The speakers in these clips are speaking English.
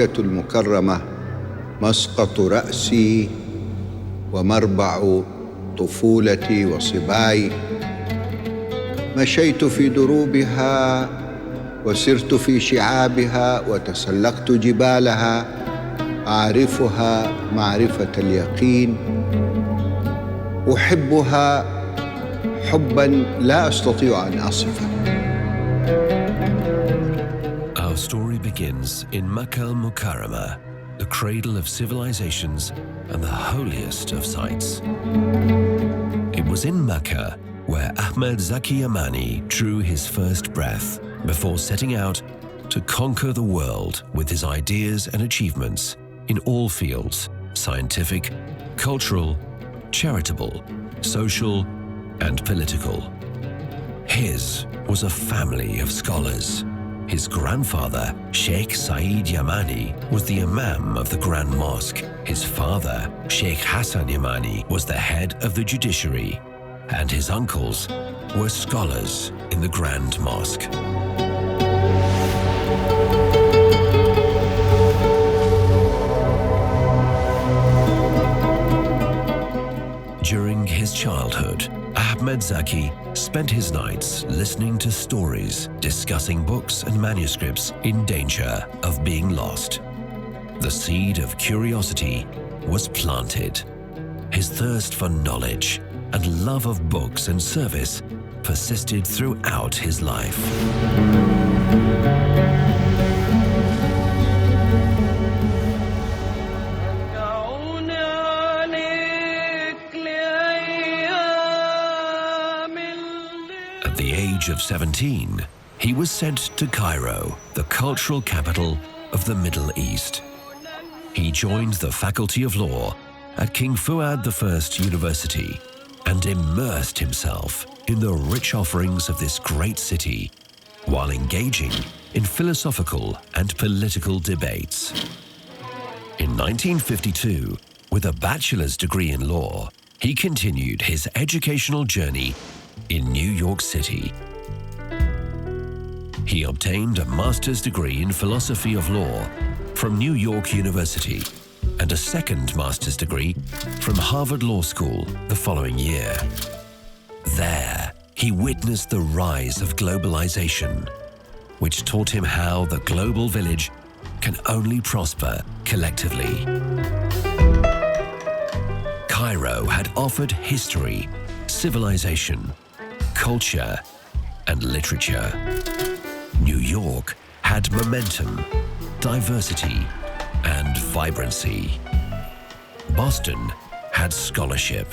مكة المكرمة مسقط رأسي ومربع طفولتي وصباي. مشيت في دروبها وسرت في شعابها وتسلقت جبالها، أعرفها معرفة اليقين، أحبها حباً لا أستطيع أن أصفه. Our story begins in Makkah al-Mukarramah, the cradle of civilizations and the holiest of sites. It was in Makkah where Ahmed Zaki Yamani drew his first breath before setting out to conquer the world with his ideas and achievements in all fields: scientific, cultural, charitable, social, and political. His was a family of scholars. His grandfather, Sheikh Said Yamani, was the Imam of the Grand Mosque. His father, Sheikh Hassan Yamani, was the head of the judiciary, and his uncles were scholars in the Grand Mosque. During his childhood, Ahmed Zaki spent his nights listening to stories, discussing books and manuscripts in danger of being lost. The seed of curiosity was planted. His thirst for knowledge and love of books and service persisted throughout his life. At the age of 17, he was sent to Cairo, the cultural capital of the Middle East. He joined the Faculty of Law at King Fuad I University and immersed himself in the rich offerings of this great city while engaging in philosophical and political debates. In 1952, with a bachelor's degree in law, he continued his educational journey in New York City. He obtained a master's degree in philosophy of law from New York University and a second master's degree from Harvard Law School the following year. There, he witnessed the rise of globalization, which taught him how the global village can only prosper collectively. Cairo had offered history, civilization, culture, and literature. New York had momentum, diversity, and vibrancy. Boston had scholarship.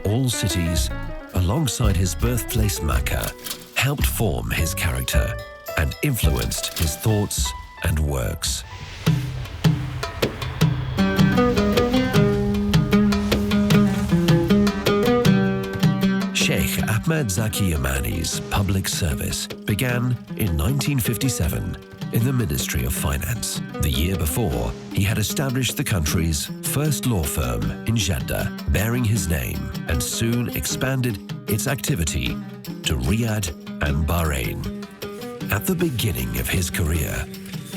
All cities, alongside his birthplace Mecca, helped form his character and influenced his thoughts and works. Sheikh Ahmed Zaki Yamani's public service began in 1957 in the Ministry of Finance. The year before, he had established the country's first law firm in Jeddah, bearing his name, and soon expanded its activity to Riyadh and Bahrain. At the beginning of his career,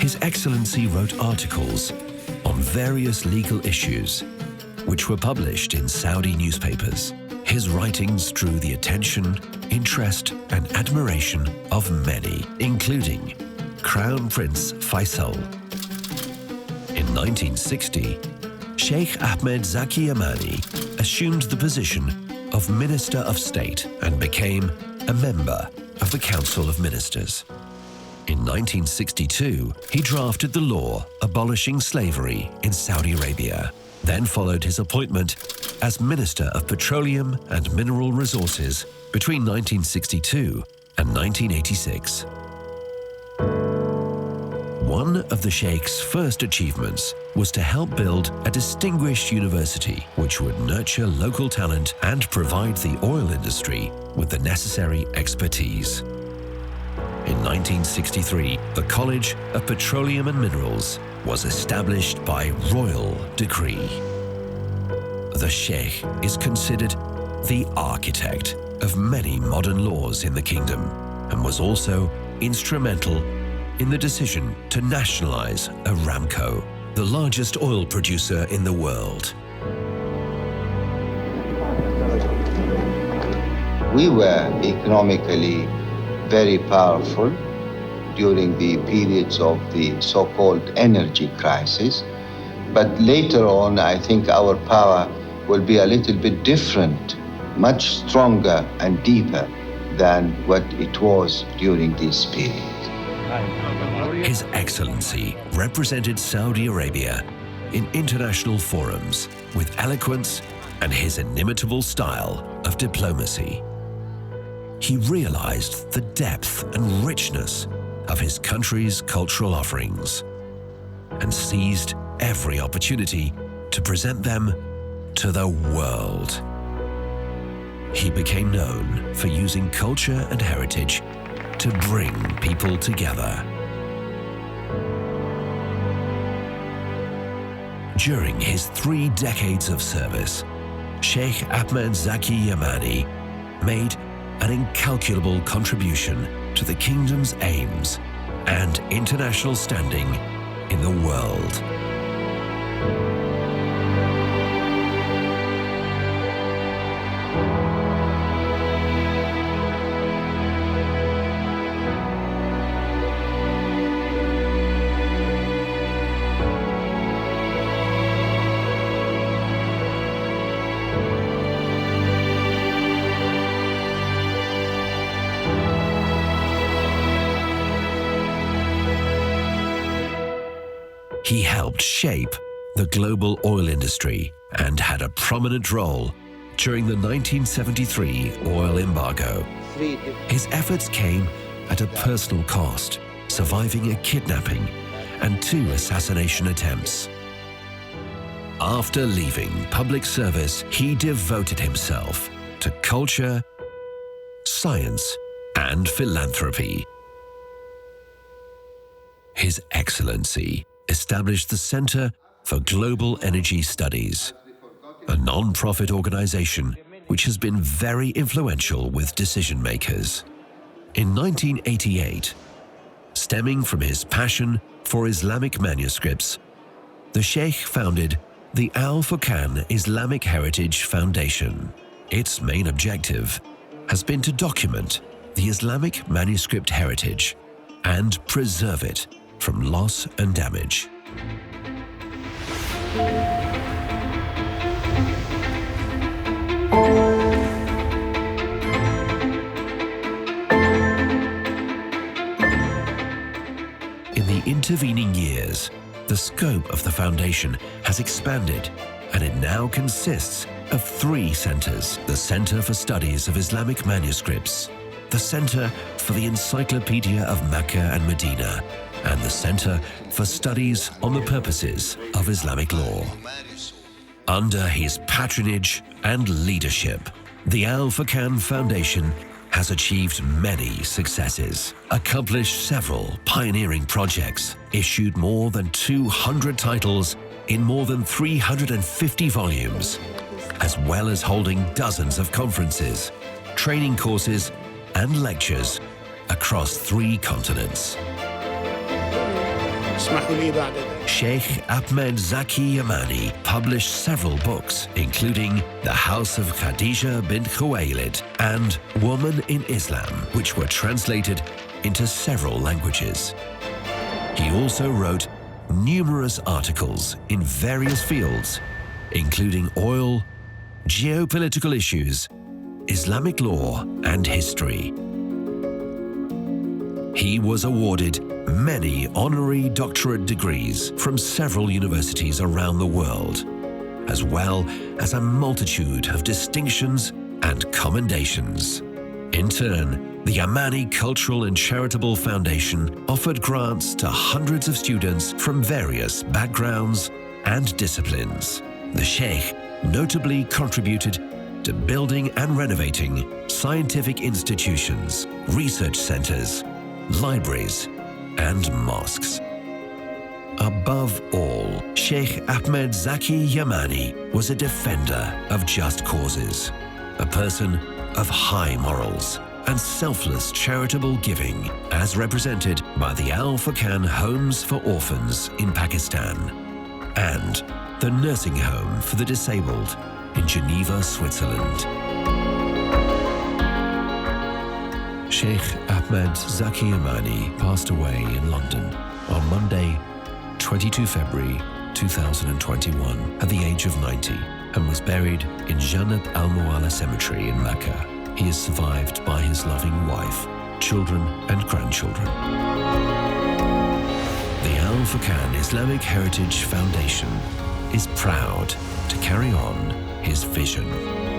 His Excellency wrote articles on various legal issues, which were published in Saudi newspapers. His writings drew the attention, interest, and admiration of many, including Crown Prince Faisal. In 1960, Sheikh Ahmed Zaki Yamani assumed the position of Minister of State and became a member of the Council of Ministers. In 1962, he drafted the law abolishing slavery in Saudi Arabia, then followed his appointment as Minister of Petroleum and Mineral Resources between 1962 and 1986. One of the Sheikh's first achievements was to help build a distinguished university which would nurture local talent and provide the oil industry with the necessary expertise. In 1963, the College of Petroleum and Minerals was established by royal decree. The Sheikh is considered the architect of many modern laws in the kingdom and was also instrumental in the decision to nationalize Aramco, the largest oil producer in the world. We were economically very powerful during the periods of the so-called energy crisis. But later on, I think our power will be a little bit different, much stronger and deeper than what it was during this period. His Excellency represented Saudi Arabia in international forums with eloquence and his inimitable style of diplomacy. He realized the depth and richness of his country's cultural offerings and seized every opportunity to present them to the world. He became known for using culture and heritage to bring people together. During his 3 decades of service, Sheikh Ahmed Zaki Yamani made an incalculable contribution to the kingdom's aims and international standing in the world. He helped shape the global oil industry and had a prominent role during the 1973 oil embargo. His efforts came at a personal cost, surviving a kidnapping and 2 assassination attempts. After leaving public service, he devoted himself to culture, science, and philanthropy. His Excellency established the Center for Global Energy Studies, a non-profit organization which has been very influential with decision makers. In 1988, stemming from his passion for Islamic manuscripts, the Sheikh founded the Al-Furqan Islamic Heritage Foundation. Its main objective has been to document the Islamic manuscript heritage and preserve it from loss and damage. In the intervening years, the scope of the foundation has expanded, and it now consists of 3 centers: the Center for Studies of Islamic Manuscripts, the Center for the Encyclopedia of Mecca and Medina, and the Center for Studies on the Purposes of Islamic Law. Under his patronage and leadership, the Al-Furqan Foundation has achieved many successes, accomplished several pioneering projects, issued more than 200 titles in more than 350 volumes, as well as holding dozens of conferences, training courses, and lectures across 3 continents. Sheikh Ahmed Zaki Yamani published several books, including The House of Khadija bint Khuwaylid and Woman in Islam, which were translated into several languages. He also wrote numerous articles in various fields, including oil, geopolitical issues, Islamic law, and history. He was awarded many honorary doctorate degrees from several universities around the world, as well as a multitude of distinctions and commendations. In turn, the Yamani Cultural and Charitable Foundation offered grants to hundreds of students from various backgrounds and disciplines. The Sheikh notably contributed to building and renovating scientific institutions, research centers, libraries, and mosques. Above all, Sheikh Ahmed Zaki Yamani was a defender of just causes, a person of high morals, and selfless charitable giving as represented by the Al-Furqan Homes for Orphans in Pakistan and the Nursing Home for the Disabled in Geneva, Switzerland. Sheikh Ahmed Zaki Yamani passed away in London on Monday, 22 February 2021 at the age of 90 and was buried in Jannat al-Mu'alla Cemetery in Mecca. He is survived by his loving wife, children and grandchildren. The Al-Furqan Islamic Heritage Foundation is proud to carry on his vision.